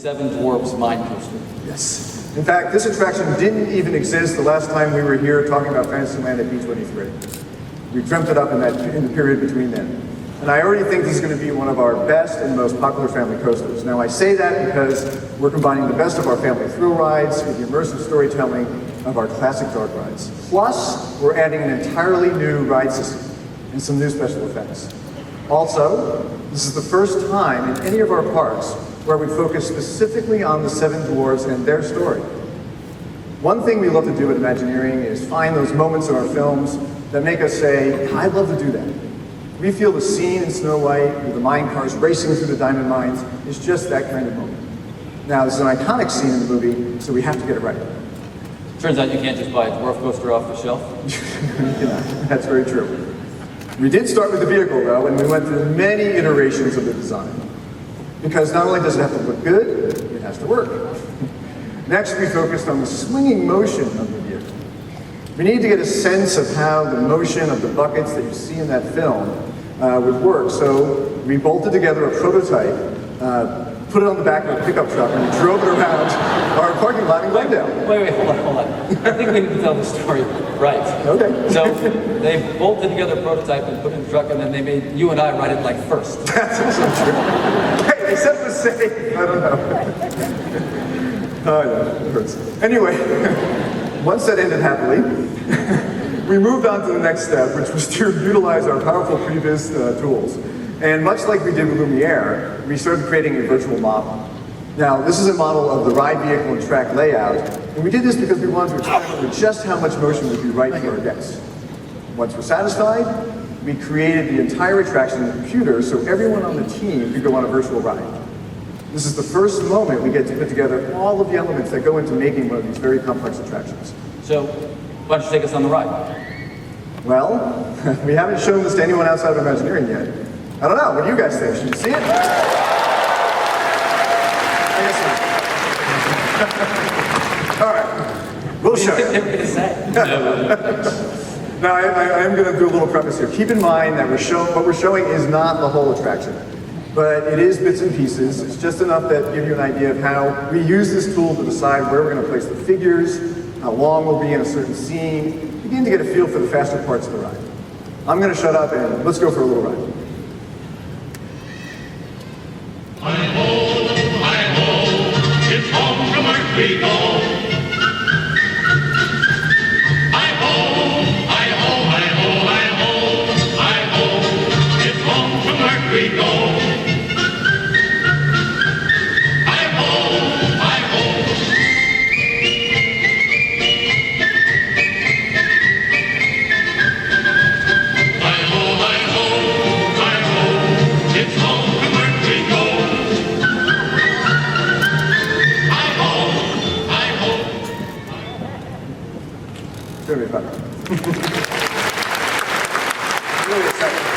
Seven Dwarfs Mine Coaster. Yes. In fact, this attraction didn't even exist the last time we were here talking about Fantasyland at D23. We dreamt it up in the period between then. And I already think this is going to be one of our best and most popular family coasters. Now I say that because we're combining the best of our family thrill rides with the immersive storytelling of our classic dark rides. Plus, we're adding an entirely new ride system and some new special effects. Also, this is the first time in any of our parks where we focus specifically on the Seven Dwarfs and their story. One thing we love to do at Imagineering is find those moments in our films that make us say, I'd love to do that. We feel the scene in Snow White with the mine cars racing through the diamond mines is just that kind of moment. Now, this is an iconic scene in the movie, so we have to get it right. Turns out you can't just buy a dwarf coaster off the shelf. Yeah, that's very true. We did start with the vehicle, though, and we went through many iterations of the design. Because not only does it have to look good, it has to work. Next, we focused on the swinging motion of the vehicle. We need to get a sense of how the motion of the buckets that you see in that film would work. So we bolted together a prototype, put it on the back of a pickup truck, and drove it around our parking lot in Glendale. Wait, hold on. I think we need to tell the story right. Okay. So they bolted together a prototype and put it in the truck, and then they made you and I ride it like first. That's also true. Hey, they said the same. I don't know. Oh yeah, it hurts. Anyway, once that ended happily, we moved on to the next step, which was to utilize our powerful previs tools. And much like we did with Lumiere, we started creating a virtual model. Now, this is a model of the ride vehicle and track layout, and we did this because we wanted to experiment with just how much motion would be right for our guests. Once we're satisfied, we created the entire attraction in the computer so everyone on the team could go on a virtual ride. This is the first moment we get to put together all of the elements that go into making one of these very complex attractions. So, why don't you take us on the ride? Well, we haven't shown this to anyone outside of Imagineering yet. I don't know, what do you guys think? Should you see it? I guess not. All right, we'll show you. Now, I am going to do a little preface here. Keep in mind that what we're showing is not the whole attraction, but it is bits and pieces. It's just enough that give you an idea of how we use this tool to decide where we're going to place the figures, how long we'll be in a certain scene, begin to get a feel for the faster parts of the ride. I'm going to shut up and let's go for a little ride. Hi-ho, it's home from Earth we go. Hi-ho, hi-ho, hi-ho, hi-ho, hi-ho, it's home from Earth we go. Hi-ho, hi-ho. Hi-ho, hi-ho, hi-ho, it's home from Earth we go. It's going to be fun. Really exciting.